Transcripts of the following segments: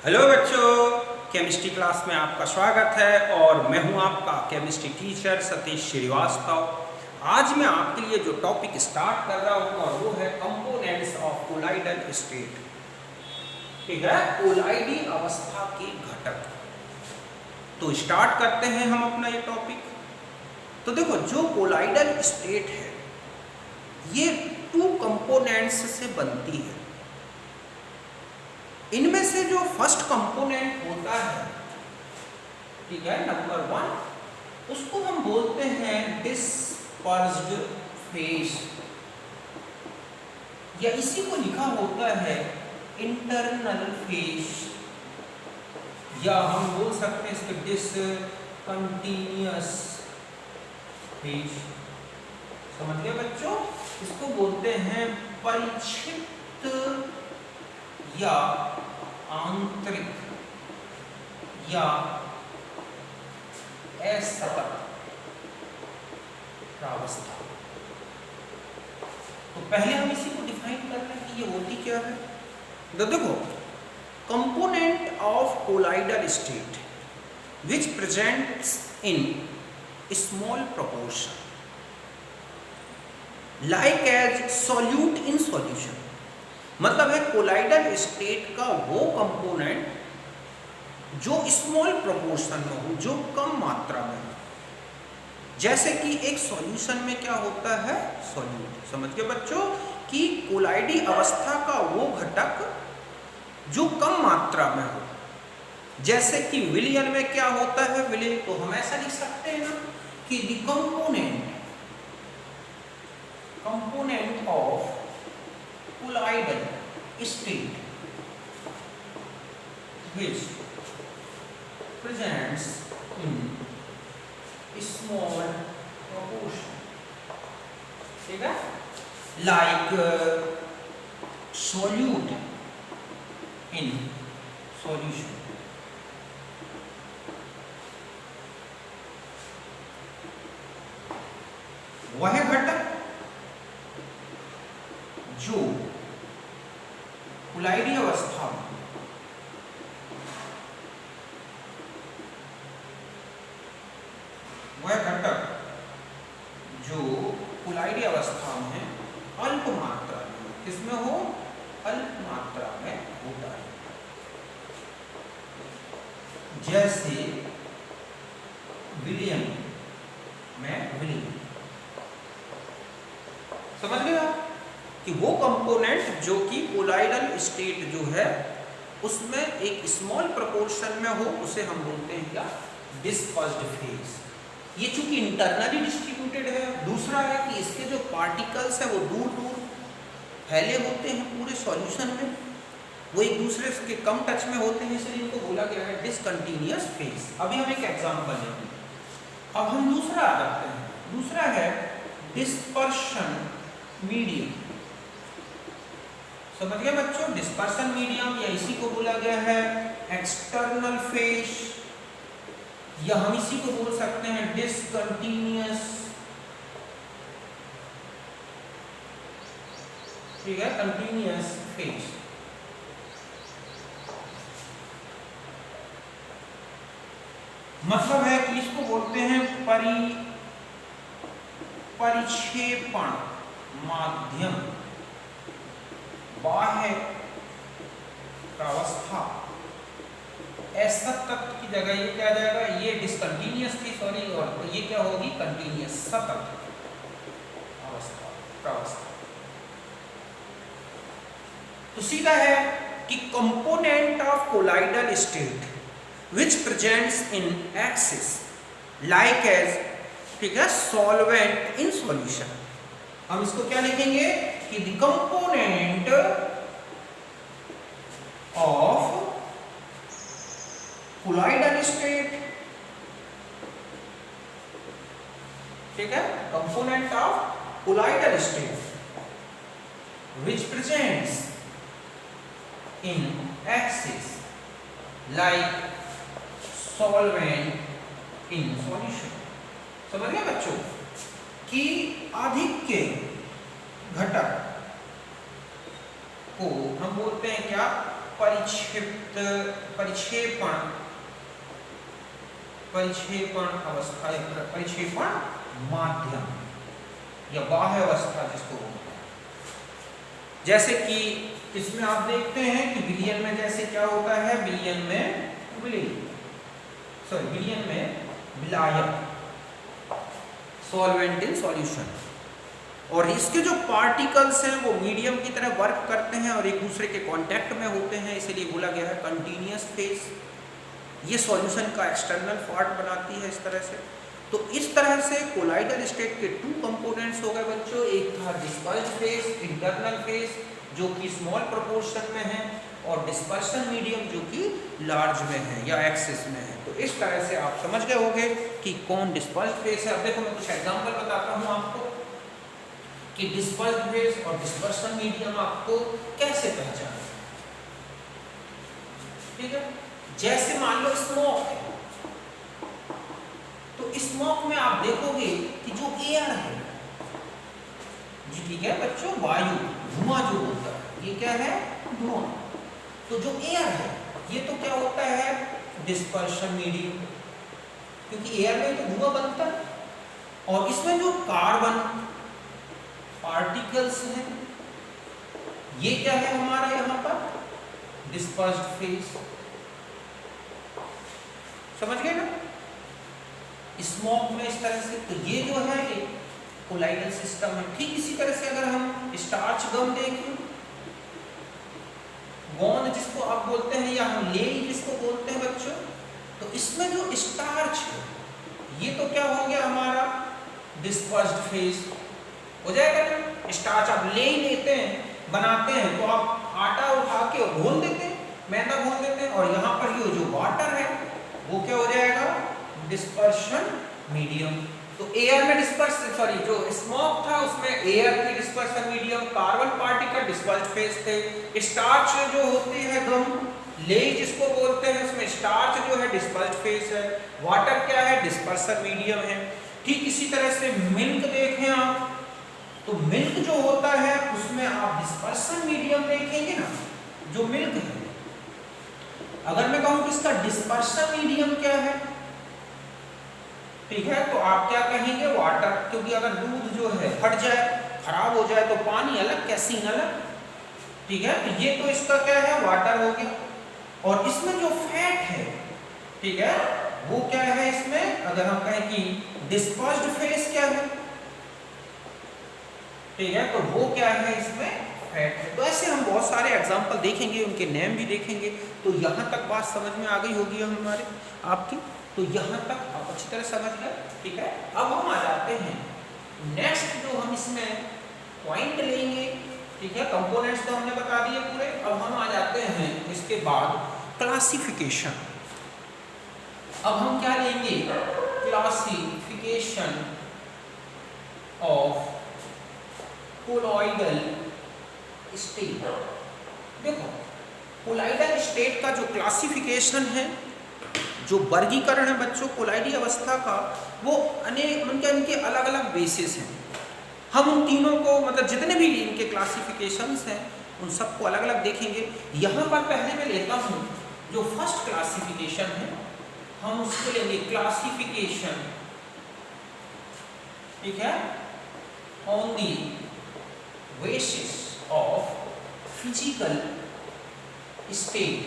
Hello बच्चों, chemistry class में आपका स्वागत है और मैं हूं आपका केमिस्ट्री टीचर सतीश श्रीवास्तव। आज मैं आपके लिए जो टॉपिक स्टार्ट कर रहा हूं और वो है कंपोनेंट्स ऑफ कोलाइडल स्टेट। ठीक है, कोलाइडी अवस्था के घटक। तो स्टार्ट करते हैं हम अपना ये टॉपिक। तो देखो, जो कोलाइडल स्टेट है ये 2 कंपोनेंट्स से बनती है। इनमें से जो फर्स्ट कंपोनेंट होता है, ठीक है, नंबर 1, उसको हम बोलते हैं डिस्पर्स्ड फेज, या इसी को लिखा होता है इंटरनल फेज, या हम बोल सकते हैं इसके डिसकंटिन्यूअस फेज। समझ गए बच्चों? इसको बोलते हैं परिक्षिप्त या आंतरिक या असतत प्रावस्था। तो पहले हम इसी को डिफाइन कर लें कि ये होती क्या है। तो देखो, component of colloidal state which presents in small proportion like as solute in solution. मतलब है कोलाइडल स्टेट का वो कंपोनेंट जो स्मॉल प्रोपोर्शन में हो, जो कम मात्रा में हो। जैसे कि एक सॉल्यूशन में क्या होता है, सॉल्यूट। समझ गए बच्चों कि कोलाइडी अवस्था का वो घटक जो कम मात्रा में हो। जैसे कि विलयन में क्या होता है, विलयन तो हम ऐसा लिख सकते हैं ना कि the component of colloidal state which presents in small proportion, ठीक है, like solute in solution। वह घटक जो कोलाइडी अवस्था में अल्प मात्रा में, किसमें हो, अल्प मात्रा में होता है। जैसे विलयन में विलयन। समझ गए आप कि वो कंपोनेंट जो कि कोलाइडल स्टेट जो है उसमें एक स्मॉल प्रोपोर्शन में हो, उसे हम बोलते हैं क्या, डिस्पर्स्ड फेज। ये चूंकि इंटरनली डिस्ट्रीब्यूटेड है। दूसरा है कि इसके जो पार्टिकल्स है वो दूर दूर फैले होते हैं पूरे सॉल्यूशन में, वो एक दूसरे के कम टच में होते हैं, इसलिए इनको बोला गया है डिसकंटिन्यूअस फेज। अभी हम एक एग्जांपल लेंगे। अब हम दूसरा करते हैं। दूसरा है डिस्पर्शन मीडियम। समझ गए बच्चों? डिस्पर्शन मीडियम, या इसी को बोला गया है एक्सटर्नल फेज, या हम इसी को बोल सकते हैं डिसकंटिन्यूअस, ठीक है, कंटिन्यूअस फेज। मतलब है कि इसको बोलते हैं परिक्षेपण माध्यम, बाह्य प्रावस्था। असतत की जगह ये क्या आ जाएगा, ये डिसकंटिन्यूअस थी, सॉरी, और तो ये क्या होगी, कंटिन्यूअस सतत अवस्था, प्रावस्था। तो सीधा है कि component of colloidal state which presents in excess like as, ठीक है, सॉल्वेंट इन सॉल्यूशन। हम इसको क्या लिखेंगे कि the component of colloidal state, ठीक है, component of colloidal state which presents in excess like solvent in solution. समझ गए बच्चों कि अधिक के घटक को हम बोलते हैं क्या, परिक्षिप्त परिक्षेपण अवस्था या परिक्षेपण माध्यम या बाह्य अवस्था जिसको बोलते हैं। जैसे कि इसमें आप देखते हैं कि विलयन में जैसे क्या होता है, विलयन में विलायक, सॉल्वेंट इन सॉल्यूशन, और इसके जो पार्टिकल्स हैं वो मीडियम की तरह वर्क करते हैं और एक दूसरे के कांटेक्ट में होते हैं, इसलिए बोला गया है कंटीन्यूअस फेज। ये सॉल्यूशन का एक्सटर्नल पार्ट बनाती है इस तरह से। तो इस तरह से कोलाइडल स्टेट के 2 कंपोनेंट्स हो गए बच्चों, एक था डिस्पर्स्ड फेज, इंटरनल फेज जो कि स्मॉल प्रोपोर्शन में है, और डिस्पर्शन मीडियम जो कि लार्ज में है या एक्सेस में है। तो इस तरह से आप समझ गए होंगे कि कौन डिस्पर्स्ड फेज है। अब देखो मैं कुछ एग्जांपल बताता हूँ आपको कि डिस्पर्स्ड फेज और डिस्पर्शन मीडियम आपको कैसे पहचाने। ठीक है, जैसे मान लो स्मोक है, तो स्मोक में आप देखोगे कि जो एयर है जी, ठीक है बच्चों, वायु, धुआं जो होता है, ये क्या है, धुआं। तो जो एयर है ये तो क्या होता है, डिस्पर्शन मीडियम, क्योंकि एयर में तो धुआं बनता है। और इसमें जो कार्बन पार्टिकल्स हैं ये क्या है हमारा यहाँ पर, डिस्पर्स्ड फेज। समझ गए ना, स्मोक में इस तरह से। तो ये जो है एक कोलाइडल सिस्टम है। ठीक इसी तरह से अगर हम स्टार्च गम देखें, गोंद जिसको आप बोलते हैं या हम लेई जिसको बोलते हैं बच्चों, तो इसमें जो स्टार्च है ये तो क्या हो गया हमारा, डिस्पर्स्ड फेज हो जाएगा ना। स्टार्च आप लेई लेते हैं, बनाते हैं, तो आप आटा उठा के घोल देते हैं, मैदा घोल देते हैं, और यहाँ पर ये जो वाटर है वो क्या हो जाएगा, डिस्पर्शन मीडियम। तो एयर में जो स्मोक था उसमें एयर थी dispersion medium, carbon particle dispersed phase थे। स्टार्च जो होती है गम, लेई जिसको बोलते हैं, उसमें स्टार्च जो है डिस्पर्स्ड फेज है, वाटर क्या है, डिस्पर्शन मीडियम है। ठीक इसी तरह से मिल्क देखें आप, तो मिल्क जो होता है उसमें आप डिस्पर्शन मीडियम देखेंगे ना, जो मिल्क है। अगर मैं कहूं कि इसका डिस्पर्शन मीडियम क्या है, ठीक है, तो आप क्या कहेंगे, वाटर, क्योंकि अगर दूध जो है फट जाए, खराब हो जाए, तो पानी अलग, कैसीन अलग। ठीक है, तो ये तो इसका क्या है, वाटर हो गया। और इसमें जो फैट है, ठीक है, वो क्या है इसमें, अगर हम कहें कि डिस्पर्स्ड फेज क्या है, ठीक है, तो वो क्या है इसमें, फैट है। तो ऐसे हम बहुत सारे एग्जांपल देखेंगे, उनके नेम भी देखेंगे। तो यहाँ तक बात समझ में आ गई होगी हमारे आपकी, तो यहाँ तक आप अच्छी तरह समझ गए। ठीक है, अब हम आ जाते हैं नेक्स्ट जो हम इसमें पॉइंट लेंगे। ठीक है, कंपोनेंट्स तो हमने बता दिए पूरे। अब हम आ जाते हैं इसके बाद क्लासिफिकेशन। अब हम क्या लेंगे, क्लासिफिकेशन ऑफ कोलॉइडल स्टेट। देखो, कोलॉइडल स्टेट का जो क्लासिफिकेशन है, जो वर्गीकरण है बच्चों कोलॉइडल अवस्था का, वो अनेक इनके अलग अलग बेसिस हैं। हम उन तीनों को, मतलब जितने भी इनके क्लासिफिकेशंस हैं, उन सबको अलग अलग देखेंगे। यहाँ पर पहले मैं लेता हूँ जो फर्स्ट क्लासिफिकेशन है, हम उसको लेंगे क्लासिफिकेशन, ठीक है, on the basis of physical state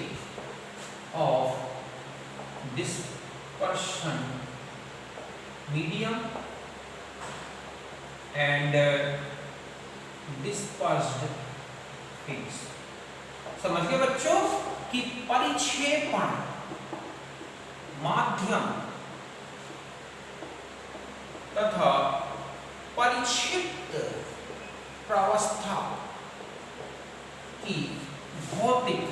of dispersion medium and dispersed phase। समझ गए बच्चों कि परिक्षेपण माध्यम तथा परिक्षिप्त प्रावस्था की भौतिक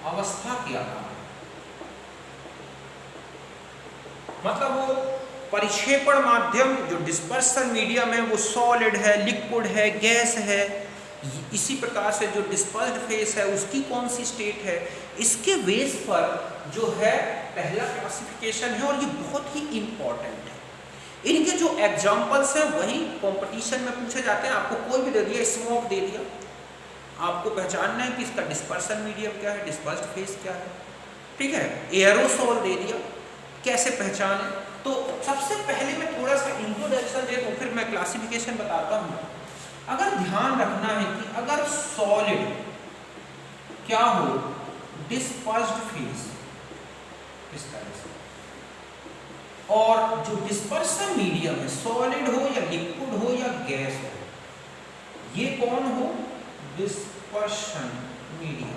अवस्था क्या है। मतलब वो परिक्षेपण माध्यम जो डिस्पर्सन मीडियम है वो सॉलिड है, लिक्विड है, गैस है। इसी प्रकार से जो डिस्पर्स्ड फेस है उसकी कौन सी स्टेट है, इसके बेस पर जो है पहला क्लासिफिकेशन है, और ये बहुत ही इंपॉर्टेंट है। इनके जो एग्जाम्पल्स हैं वही कंपटीशन में पूछे जाते हैं। आपको कोई भी दे दिया, स्मोक दे दिया, आपको पहचानना है कि इसका डिस्पर्सन मीडियम क्या है, डिस्पर्स्ड फेज क्या है। ठीक है, एयरोसोल दे दिया, कैसे पहचाने। तो सबसे पहले मैं थोड़ा सा इंट्रोडक्शन दे दूं, फिर मैं क्लासिफिकेशन बताता हूं। अगर ध्यान रखना है कि अगर सॉलिड क्या हो, डिस्पर्स्ड फेज इस तरह से, और जो डिस्पर्सन मीडियम है, सॉलिड हो या लिक्विड हो या गैस हो, ये कौन हो, डिस्पर्शन मीडियम।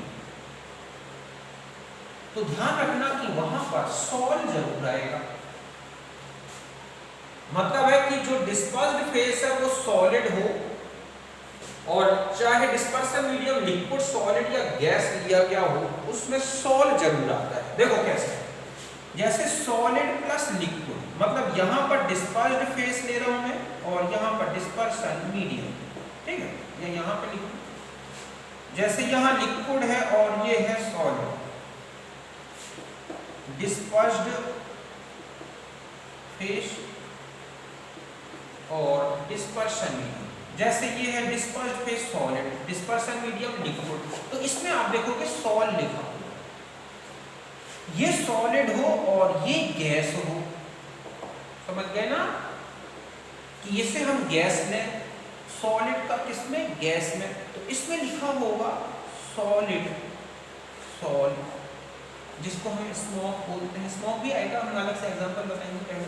तो ध्यान रखना कि वहां पर सॉल जरूर आएगा। मतलब है कि जो डिस्पर्स्ड फेज है वो सॉलिड हो, और चाहे डिस्पर्सन मीडियम लिक्विड, सॉलिड या गैस लिया गया हो, उसमें सॉल जरूर आता है। देखो कैसे, जैसे सॉलिड प्लस लिक्विड, मतलब यहां पर डिस्पर्स्ड फेज ले रहा हूं मैं, और यहां पर डिस्पर्सन मीडियम। ठीक है, या यहां पर लिक्विड, जैसे यहां लिक्विड है और ये है सॉलिड, डिस्पर्स्ड फेज और डिस्पर्शन मीडियम। जैसे ये है dispersed phase solid, dispersion medium liquid, तो इसमें आप देखोगे सॉल लिखा हो, ये सॉलिड हो और ये गैस हो। समझ गए ना कि इसे हम गैस लें, सॉलिड का किसमें, गैस में, तो इसमें लिखा होगा सॉलिड, सॉल, जिसको हम स्मोक बोलते हैं। स्मोक भी आएगा, हम अलग से एग्जांपल बताएंगे पहले।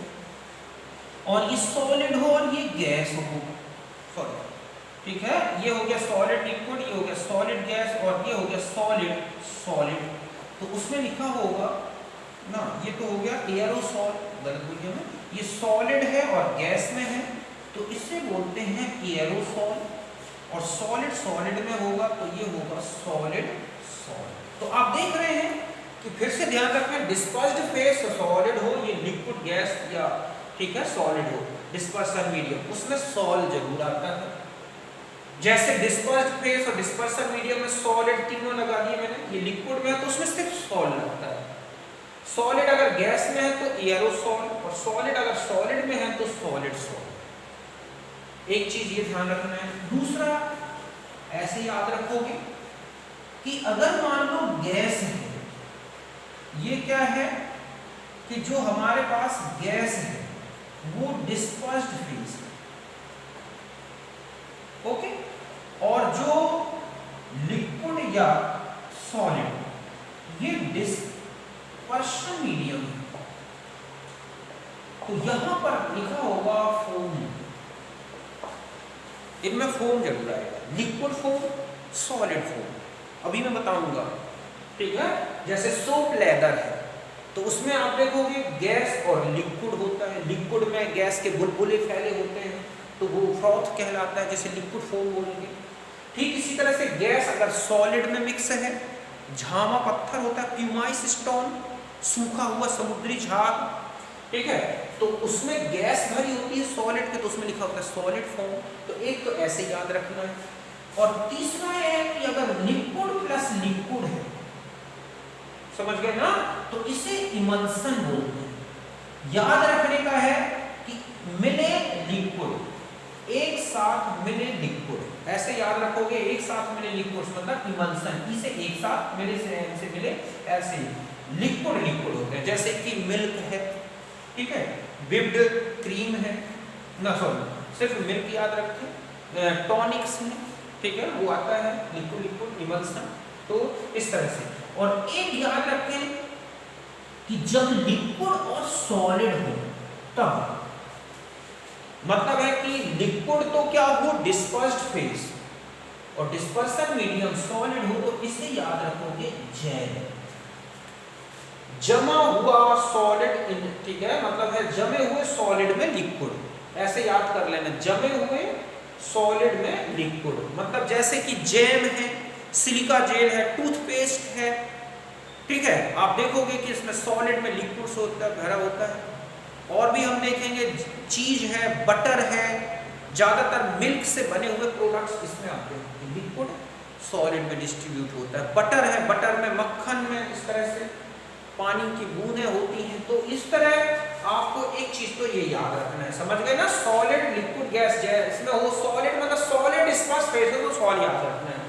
और ये सॉलिड हो और ये गैस हो, सॉरी, ठीक है, ये हो गया सॉलिड लिक्विड, ये हो गया सॉलिड गैस, और ये हो गया सॉलिड सॉलिड। तो उसमें लिखा होगा ना, ये तो हो गया एयरोसॉल, गलत बोल गया मैं, ये सॉलिड है और गैस में है, तो इसे बोलते हैं एयरोसॉल। और सॉलिड सॉलिड में होगा तो ये होगा सॉलिड सॉलिड। तो आप देख रहे हैं कि फिर से ध्यान रखें, डिस्पर्स्ड फेज सॉलिड हो, ये लिक्विड गैस या ठीक है सॉलिड हो, डिस्पर्सन मीडियम, उसमें सॉल जरूर आता है। जैसे डिस्पर्स्ड फेज और डिस्पर्सन मीडियम में सॉलिड तीनों लगा दिए मैंने, ये लिक्विड में है तो उसमें सिर्फ सॉल लगता है। सॉलिड अगर गैस में है तो एयरोसॉल, और सॉलिड अगर सॉलिड में है तो सॉलिड सॉल। एक चीज ये ध्यान रखना है। दूसरा, ऐसे याद रखोगे कि अगर मान लो गैस है, ये क्या है कि जो हमारे पास गैस है वो डिस्पर्स्ड फेज है, ओके, और जो लिक्विड या सॉलिड ये डिस्पर्शन मीडियम है। तो यहां पर लिखा होगा फोम, इनमें फोम जरूर आएगा, लिक्विड फोम, सॉलिड फोम, अभी मैं बताऊंगा। ठीक है, जैसे सोप लेदर है तो उसमें आप देखोगे गैस और लिक्विड होता है, लिक्विड में गैस के बुलबुले फैले होते हैं तो वो फ्रॉथ कहलाता है, जैसे लिक्विड फोम बोलेंगे। ठीक इसी तरह से गैस अगर सॉलिड में मिक्स है, झामा पत्थर होता है, प्यूमाइस स्टोन, सूखा हुआ समुद्री झाग, ठीक है, तो उसमें गैस भरी होती है सॉलिड के, तो उसमें लिखा होता है सॉलिड फॉर्म। तो एक तो ऐसे याद रखना है। और तीसरा है कि अगर लिक्विड प्लस लिक्विड है, समझ गए ना, तो इसे इमल्सन बोलते हैं। याद रखने का है कि मिले लिक्विड, एक साथ मिले लिक्विड, ऐसे याद रखोगे, एक साथ मिले लिक्विड मतलब इमल्सन, इसे एक साथ मिले से मिले, ऐसे लिक्विड लिक्विड होते हैं। जैसे कि मिल्क है, ठीक है, विप्ड क्रीम है ना, सॉरी सिर्फ मिल्क याद रखें, टॉनिक्स है, ठीक है, वो आता है लिक्विड लिक्विड इमल्सन। तो इस तरह से। और एक याद रखें कि जब लिक्विड और सॉलिड हो तब, मतलब है कि लिक्विड तो क्या हो, डिस्पर्स्ड फेज, और डिस्पर्सन मीडियम सॉलिड हो तो इसे याद रखोगे जेल, जमा हुआ सॉलिड, ठीक है, मतलब है जमे हुए सॉलिड में लिक्विड, ऐसे याद कर लेना, जमे हुए सॉलिड में लिक्विड, मतलब जैसे कि जैम है, सिलिका जेल है, टूथपेस्ट है, ठीक है, आप देखोगे कि इसमें सॉलिड में लिक्विड होता है, भरा होता है। और भी हम देखेंगे चीज है, बटर है, ज्यादातर मिल्क से बने हुए प्रोडक्ट्स इसमें आते हैं, लिक्विड सॉलिड में डिस्ट्रीब्यूट होता है। बटर है, बटर में, मक्खन में इस तरह से पानी की बूंदें होती हैं। तो इस तरह आपको एक चीज तो ये याद रखना है, समझ गए ना, सॉलिड लिक्विड गैस, इसमें हो सॉलिड मतलब सॉलिड डिस्पर्स फेज है तो सॉल याद रखना है।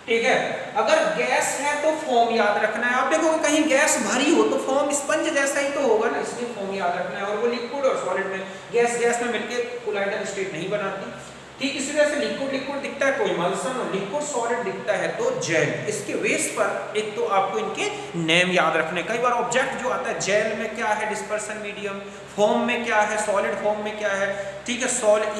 ठीक है। अगर गैस है तो फॉर्म याद रखना है। आप देखो कहीं गैस भरी हो तो फॉर्म स्पंज जैसा ही तो होगा ना, इसलिए फॉर्म याद रखना है। और वो लिक्विड और सॉलिड में गैस में मिलके कोलाइडल स्टेट नहीं बनाती। ठीक इसी तरह से लिक्विड दिखता है तो इमल्सन, और लिक्विड सॉलिड दिखता है तो जेल। इसके बेस पर एक तो आपको इनके नेम याद रखने। कई बार ऑब्जेक्ट जो आता है जेल में क्या है डिस्पर्सन मीडियम, फॉर्म में क्या है, सॉलिड फॉर्म में क्या है, ठीक है,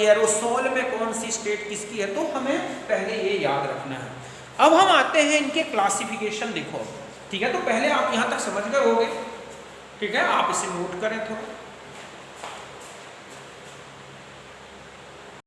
एरोसोल में कौन सी स्टेट किसकी है, तो हमें पहले ये याद रखना है। अब हम आते हैं इनके क्लासिफिकेशन देखो, ठीक है। तो पहले आप यहाँ तक समझ गए होंगे, ठीक है, आप इसे नोट करें थोड़ा।